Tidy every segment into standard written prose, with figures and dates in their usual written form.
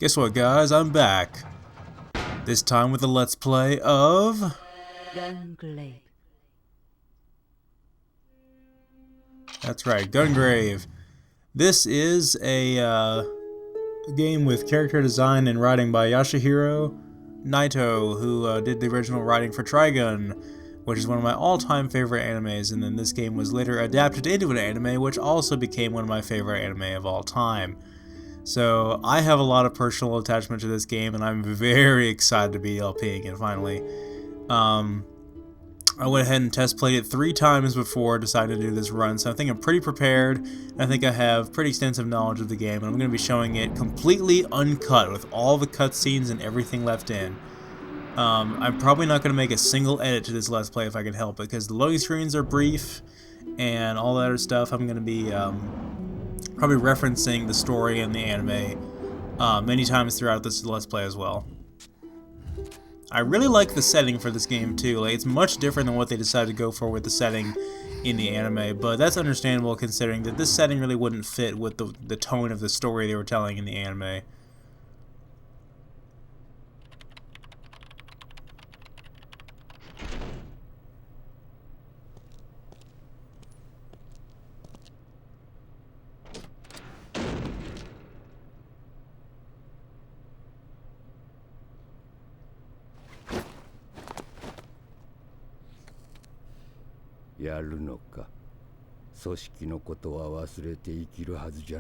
Guess what, guys? I'm back. This time with a Let's Play of... Gungrave. That's right, Gungrave. This is a game with character design and writing by Yasuhiro Naito, who did the original writing for Trigun, which is one of my all-time favorite animes, and then this game was later adapted into an anime, which also became one of my favorite anime of all time. So I have a lot of personal attachment to this game, and I'm very excited to be LPing it finally. I went ahead and test played it 3 times before deciding to do this run, so I think I'm pretty prepared, and I think I have pretty extensive knowledge of the game, and I'm going to be showing it completely uncut with all the cutscenes and everything left in. I'm probably not going to make a single edit to this Let's Play if I can help it, because the loading screens are brief, and all that other stuff. I'm going to be probably referencing the story and the anime many times throughout this Let's Play as well. I really like the setting for this game too. Like, it's much different than what they decided to go for with the setting in the anime, but that's understandable considering that this setting really wouldn't fit with the tone of the story they were telling in the anime.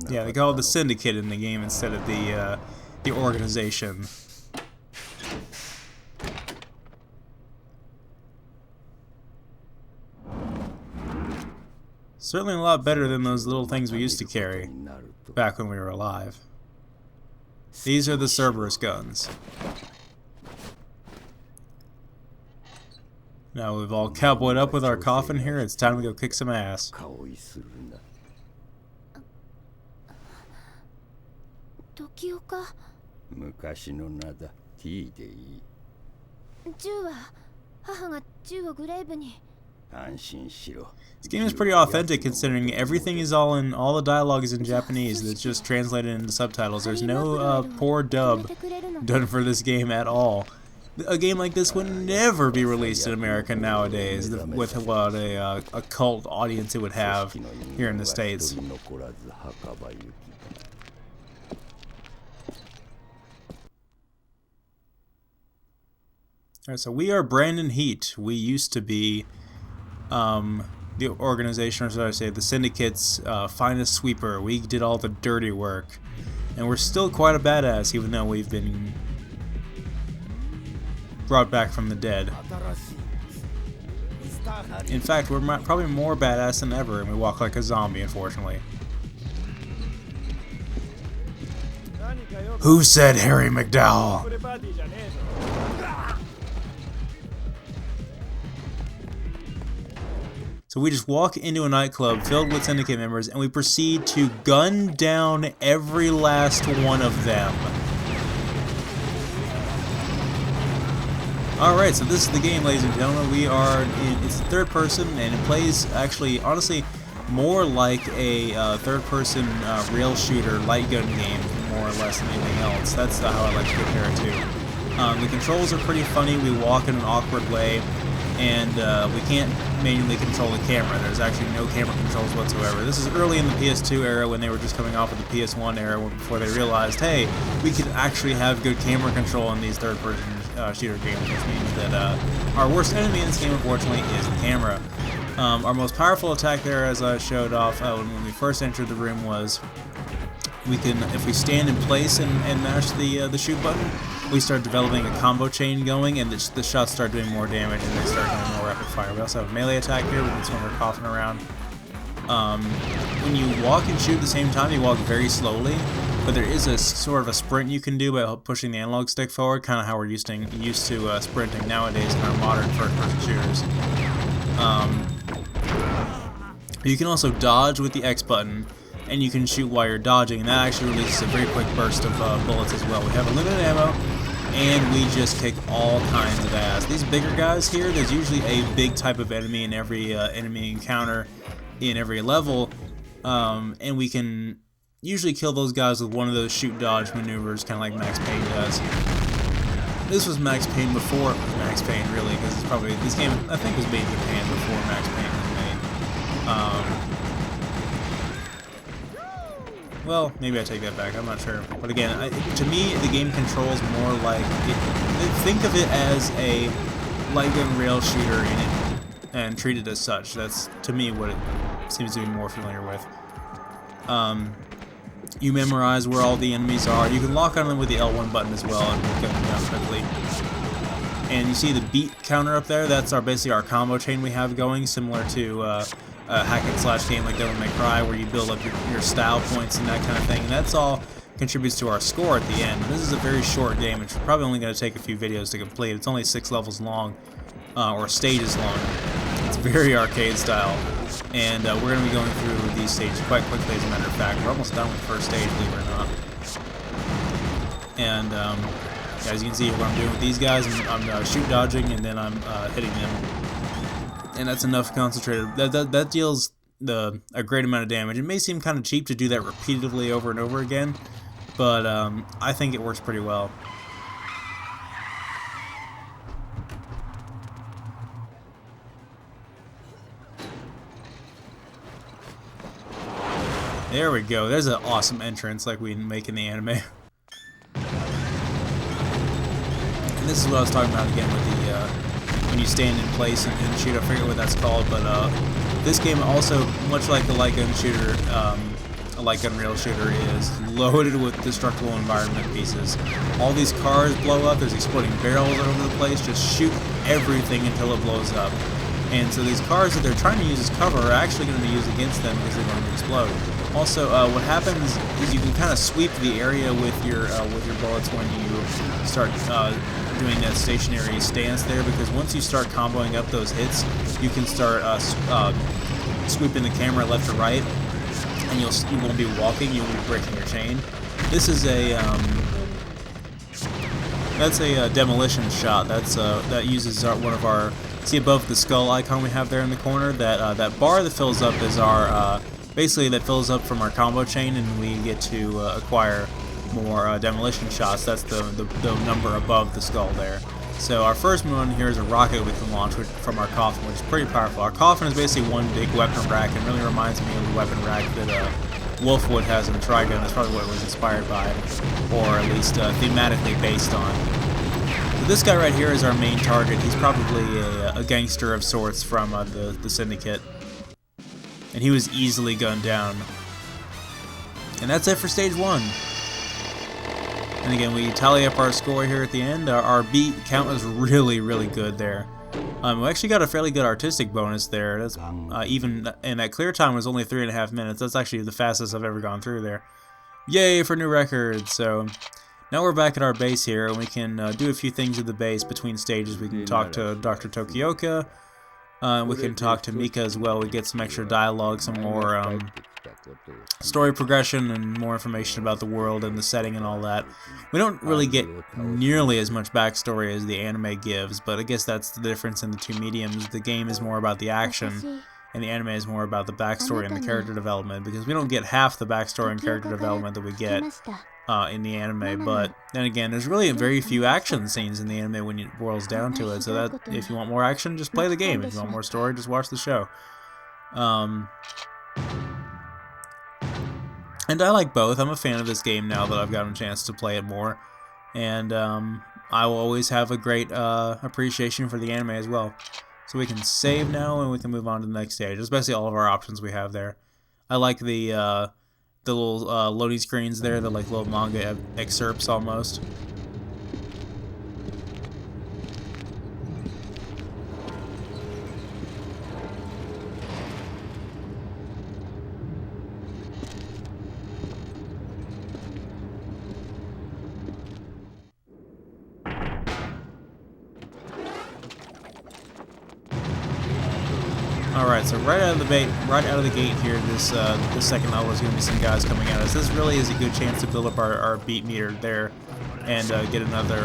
Yeah, they call it the Syndicate in the game instead of the organization. Certainly a lot better than those little things we used to carry back when we were alive. These are the Cerberus guns. Now we've all cowboyed up with our coffin here, it's time to go kick some ass. This game is pretty authentic considering everything is all the dialogue is in Japanese. It's just translated into subtitles. There's no poor dub done for this game at all. A game like this would never be released in America nowadays, with what a cult audience it would have here in the States. Alright, so we are Brandon Heat. We used to be the organization, or should I say, the Syndicate's finest sweeper. We did all the dirty work. And we're still quite a badass, even though we've been brought back from the dead. In fact, we're probably more badass than ever, and we walk like a zombie, unfortunately. Who said Harry McDowell? So we just walk into a nightclub filled with Syndicate members, and we proceed to gun down every last one of them. Alright, so this is the game, ladies and gentlemen. It's third person, and it plays, actually, honestly, more like a third-person rail shooter light gun game, more or less than anything else. That's how I like to compare it to. The controls are pretty funny. We walk in an awkward way, and we can't manually control the camera. There's actually no camera controls whatsoever. This is early in the PS2 era when they were just coming off of the PS1 era before they realized, hey, we could actually have good camera control in these third-person shooter games, which means that our worst enemy in this game, unfortunately, is the camera. Our most powerful attack there, as I showed off when we first entered the room, was we can, if we stand in place and mash the shoot button, we start developing a combo chain going, and the shots start doing more damage and they start doing more rapid fire. We also have a melee attack here. We can swing our coffin around. When you walk and shoot at the same time, you walk very slowly, but there is a sort of a sprint you can do by pushing the analog stick forward, kind of how we're used to sprinting nowadays in our modern first-person shooters. You can also dodge with the X button, and you can shoot while you're dodging, and that actually releases a very quick burst of bullets as well. We have a limited ammo, and we just kick all kinds of ass. These bigger guys here, there's usually a big type of enemy in every enemy encounter in every level, and we can usually kill those guys with one of those shoot dodge maneuvers, kind of like Max Payne does. This was Max Payne before Max Payne, really, because it's probably this game I think was made in Japan before Max Payne was made. Well, maybe I take that back. I'm not sure, but again, to me, the game controls more like think of it as a light gun rail shooter in it, and treat it as such. That's to me what it seems to be more familiar with. You memorize where all the enemies are. You can lock on them with the L1 button as well and get them down quickly. And you see the beat counter up there? That's basically our combo chain we have going, similar to a hack and slash game like Devil May Cry, where you build up your style points and that kind of thing. And that's all contributes to our score at the end. And this is a very short game, which is probably only going to take a few videos to complete. It's only 6 levels long, or stages long. It's very arcade style. And we're going to be going through these stages quite quickly, as a matter of fact. We're almost done with the first stage, believe it or not. And as you can see, what I'm doing with these guys, I'm shoot dodging, and then I'm hitting them. And that's enough concentrated. That deals a great amount of damage. It may seem kind of cheap to do that repeatedly over and over again, but I think it works pretty well. There we go. There's an awesome entrance like we make in the anime. And this is what I was talking about again with the when you stand in place and shoot. I forget what that's called, but this game also, much like the light gun shooter, a light gun rail shooter, is loaded with destructible environment pieces. All these cars blow up. There's exploding barrels all over the place. Just shoot everything until it blows up. And so these cars that they're trying to use as cover are actually going to be used against them because they're going to explode. Also, what happens is you can kind of sweep the area with your bullets when you start doing that stationary stance there, because once you start comboing up those hits, you can start sweeping the camera left to right, and you won't be walking, you won't be breaking your chain. This is that's a demolition shot. That uses one of our. See above the skull icon we have there in the corner, that bar that fills up is our, basically that fills up from our combo chain, and we get to acquire more demolition shots. That's the number above the skull there. So our first one here is a rocket we can launch from our coffin, which is pretty powerful. Our coffin is basically one big weapon rack, and really reminds me of the weapon rack that Wolfwood has in Trigun. That's probably what it was inspired by, or at least thematically based on. So this guy right here is our main target. He's probably a gangster of sorts from the Syndicate. And he was easily gunned down. And that's it for stage 1. And again, we tally up our score here at the end. Our beat count was really, really good there. We actually got a fairly good artistic bonus there. That's even, and that clear time was only 3.5 minutes. That's actually the fastest I've ever gone through there. Yay for new records! So now we're back at our base here, and we can do a few things at the base between stages. We can talk to Dr. Tokioka. We can talk to Mika as well. We get some extra dialogue, some more story progression, and more information about the world and the setting and all that. We don't really get nearly as much backstory as the anime gives, but I guess that's the difference in the two mediums. The game is more about the action, and the anime is more about the backstory and the character development, because we don't get half the backstory and character development that we get in the anime. But then again, there's really very few action scenes in the anime when it boils down to it, so that if you want more action, just play the game. If you want more story, just watch the show. And I like both. I'm a fan of this game now that I've gotten a chance to play it more, and I will always have a great appreciation for the anime as well. So we can save now, and we can move on to the next stage. That's basically all of our options we have there. I like the little loading screens there, the like little manga excerpts almost. Alright, so right out of the gate here, this second level is going to be some guys coming at us. This really is a good chance to build up our beat meter there and get another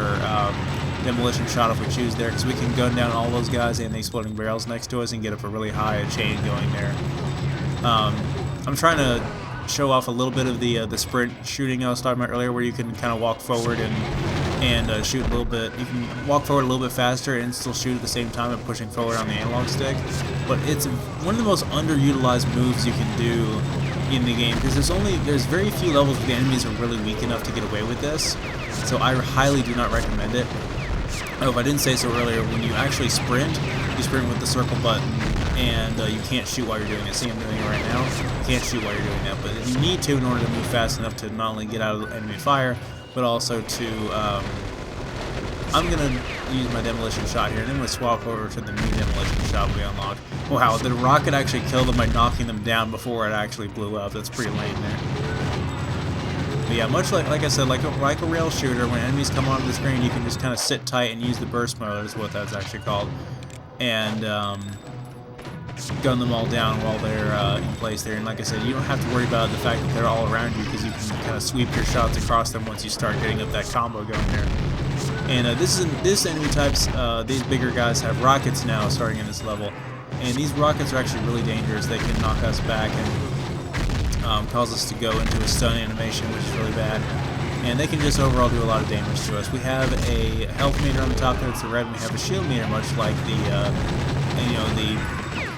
demolition shot if we choose there, because we can gun down all those guys and the exploding barrels next to us and get up a really high chain going there. I'm trying to show off a little bit of the sprint shooting I was talking about earlier, where you can kind of walk forward and shoot a little bit. You can walk forward a little bit faster and still shoot at the same time and pushing forward on the analog stick. But it's one of the most underutilized moves you can do in the game, because there's very few levels where the enemies are really weak enough to get away with this. So I highly do not recommend it. Oh, if I didn't say so earlier, when you actually sprint, you sprint with the circle button, and you can't shoot while you're doing it. See, I'm doing it right now. You can't shoot while you're doing that, but you need to in order to move fast enough to not only get out of enemy fire, but also to, I'm going to use my demolition shot here, and then I'm going to swap over to the new demolition shot we unlocked. Wow, the rocket actually killed them by knocking them down before it actually blew up. That's pretty lame there. But yeah, much like I said, like a rail shooter, when enemies come onto the screen, you can just kind of sit tight and use the burst mode, is what that's actually called, and gun them all down while they're in place there. And like I said, you don't have to worry about the fact that they're all around you, because you can kind of sweep your shots across them once you start getting up that combo going there. And this enemy types, these bigger guys have rockets now starting in this level, and these rockets are actually really dangerous. They can knock us back and cause us to go into a stun animation, which is really bad. And they can just overall do a lot of damage to us. We have a health meter on the top there, it's the red, and we have a shield meter, much like the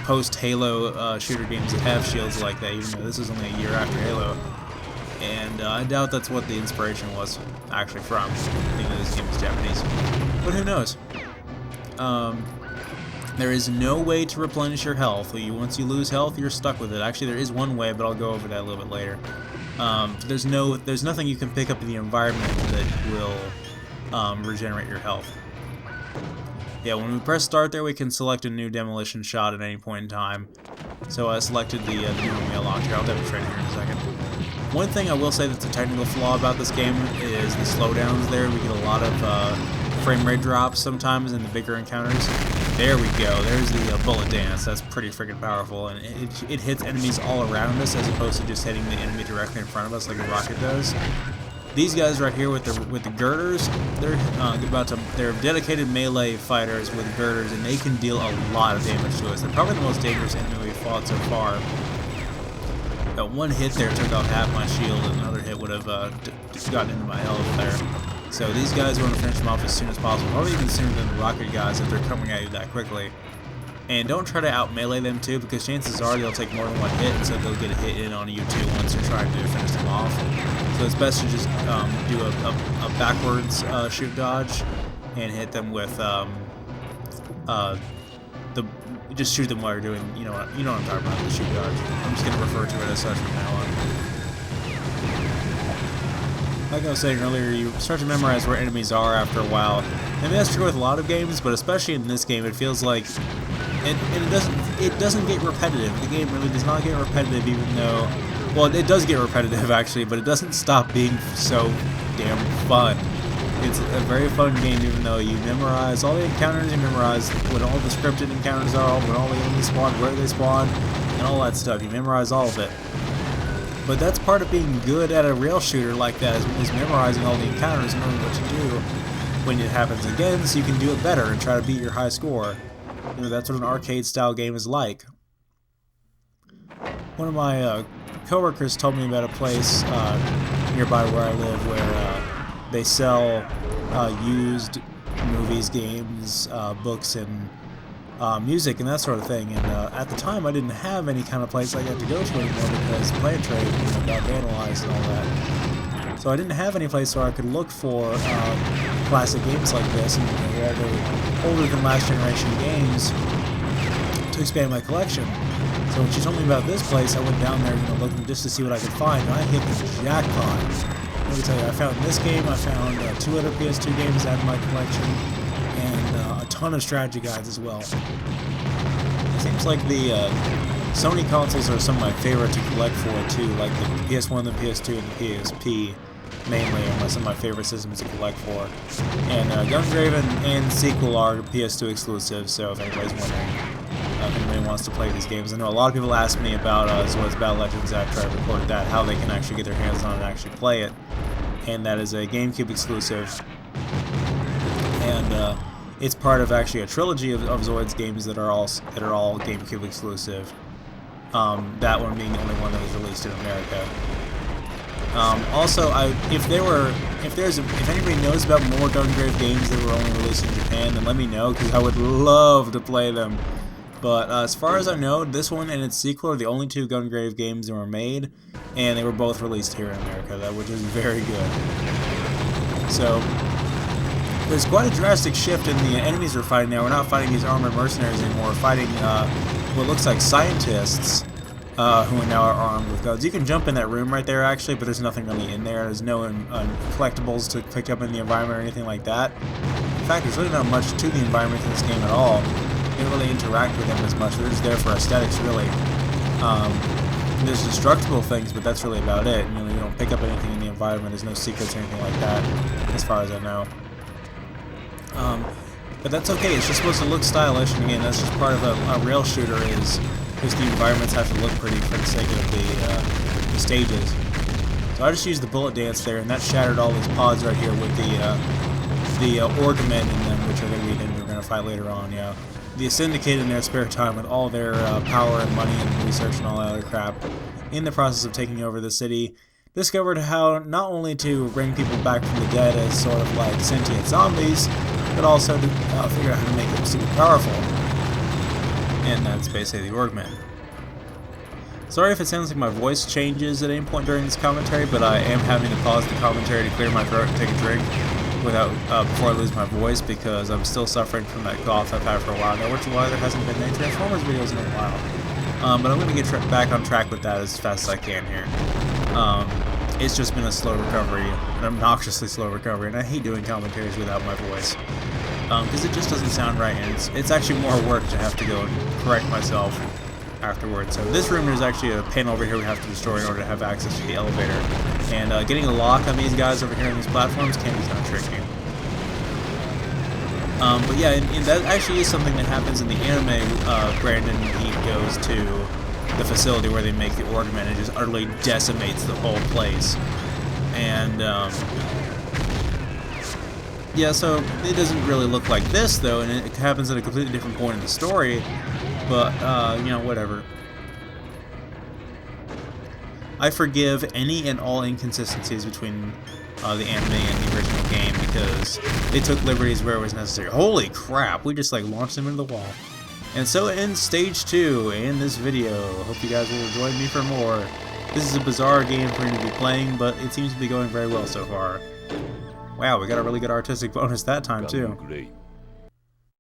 post-Halo shooter games that have shields like that, even though this is only a year after Halo. And I doubt that's what the inspiration was actually from. This game is Japanese. But who knows? There is no way to replenish your health. Once you lose health, you're stuck with it. Actually, there is one way, but I'll go over that a little bit later. There's nothing you can pick up in the environment that will regenerate your health. Yeah, when we press start there, we can select a new demolition shot at any point in time. So I selected the new one we unlocked here. I'll demonstrate it here in a second. One thing I will say that's a technical flaw about this game is the slowdowns there. We get a lot of frame rate drops sometimes in the bigger encounters. There we go. There's the bullet dance. That's pretty freaking powerful, and it hits enemies all around us as opposed to just hitting the enemy directly in front of us like a rocket does. These guys right here with the girders, they're dedicated melee fighters with girders, and they can deal a lot of damage to us. They're probably the most dangerous enemy we've fought so far. That one hit there took off half my shield, and another hit would have gotten into my health there. So these guys want to finish them off as soon as possible, probably even sooner than the rocket guys if they're coming at you that quickly. And don't try to out-melee them too, because chances are they'll take more than one hit, and so they'll get a hit in on you too once you're trying to finish them off. So it's best to just do a backwards shoot dodge and hit them with just shoot them while you're doing, you know what I'm talking about, the shoot dodge. I'm just going to refer to it as such from now on. Like I was saying earlier, you start to memorize where enemies are after a while. I mean, that's true with a lot of games, but especially in this game, it feels like it doesn't get repetitive. The game really does not get repetitive, even though, well, it does get repetitive actually, but it doesn't stop being so damn fun. It's a very fun game, even though you memorize all the encounters, you memorize what all the scripted encounters are, when all the enemies spawn, where they spawn, and all that stuff. You memorize all of it. But that's part of being good at a rail shooter like that, is memorizing all the encounters and knowing what to do when it happens again, so you can do it better and try to beat your high score. You know, that's what an arcade-style game is like. One of my coworkers told me about a place nearby where I live where they sell used movies, games, books, and music and that sort of thing. And at the time, I didn't have any kind of place I got to go to anymore because Play Trade got vandalized and all that. So I didn't have any place where I could look for classic games like this and all the older than last generation games to expand my collection. So when she told me about this place, I went down there, looking just to see what I could find, and I hit the jackpot. Let me tell you, I found this game, I found 2 other PS2 games out of my collection, and a ton of strategy guides as well. It seems like the Sony consoles are some of my favorite to collect for too, like the PS1, the PS2, and the PSP mainly are some of my favorite systems to collect for. And Gungrave and Sequel are PS2 exclusives, so if anybody's wondering, if anybody wants to play these games. I know a lot of people ask me about Zoid's Battle Legends after I recorded that, how they can actually get their hands on it and actually play it. And that is a GameCube exclusive. And it's part of actually a trilogy of Zoid's games that are all GameCube exclusive. That one being the only one that was released in America. Also, if anybody knows about more Gungrave games that were only released in Japan, then let me know, because I would love to play them. But as far as I know, this one and its sequel are the only two Gungrave games that were made, and they were both released here in America, which is very good. So, there's quite a drastic shift in the enemies we're fighting now. We're not fighting these armored mercenaries anymore. We're fighting what looks like scientists who are now armed with guns. You can jump in that room right there, actually, but there's nothing really in there. There's no collectibles to pick up in the environment or anything like that. In fact, there's really not much to the environment in this game at all. You don't really interact with them as much. They're just there for aesthetics, really. There's destructible things, but that's really about it. You don't pick up anything in the environment. There's no secrets or anything like that, as far as I know. But that's okay. It's just supposed to look stylish, and again, that's just part of a rail shooter. Is just the environments have to look pretty for the sake of the stages. So I just used the bullet dance there, and that shattered all these pods right here with the orgmen in them, which are going to be we're going to fight later on. Yeah. The Syndicate in their spare time, with all their power and money and research and all that other crap, in the process of taking over the city, discovered how not only to bring people back from the dead as sort of like sentient zombies, but also to figure out how to make them super powerful. And that's basically the Orgmen. Sorry if it sounds like my voice changes at any point during this commentary, but I am having to pause the commentary to clear my throat and take a drink before I lose my voice, because I'm still suffering from that cough I've had for a while now, which is why there hasn't been any Transformers videos in a while. But I'm going to get back on track with that as fast as I can here. It's just been a slow recovery, an obnoxiously slow recovery, and I hate doing commentaries without my voice, because it just doesn't sound right, and it's actually more work to have to go and correct myself afterwards. So this room, there's actually a panel over here we have to destroy in order to have access to the elevator, and getting a lock on these guys over here on these platforms can be kind of tricky. But yeah, and that actually is something that happens in the anime. Brandon, he goes to the facility where they make the Orgmen and just utterly decimates the whole place. And yeah, so it doesn't really look like this though, and it happens at a completely different point in the story. But whatever. I forgive any and all inconsistencies between the anime and the original game, because they took liberties where it was necessary. Holy crap! We just like launched them into the wall. And so it ends stage 2 in this video. Hope you guys will join me for more. This is a bizarre game for me to be playing, but it seems to be going very well so far. Wow, we got a really good artistic bonus that time too.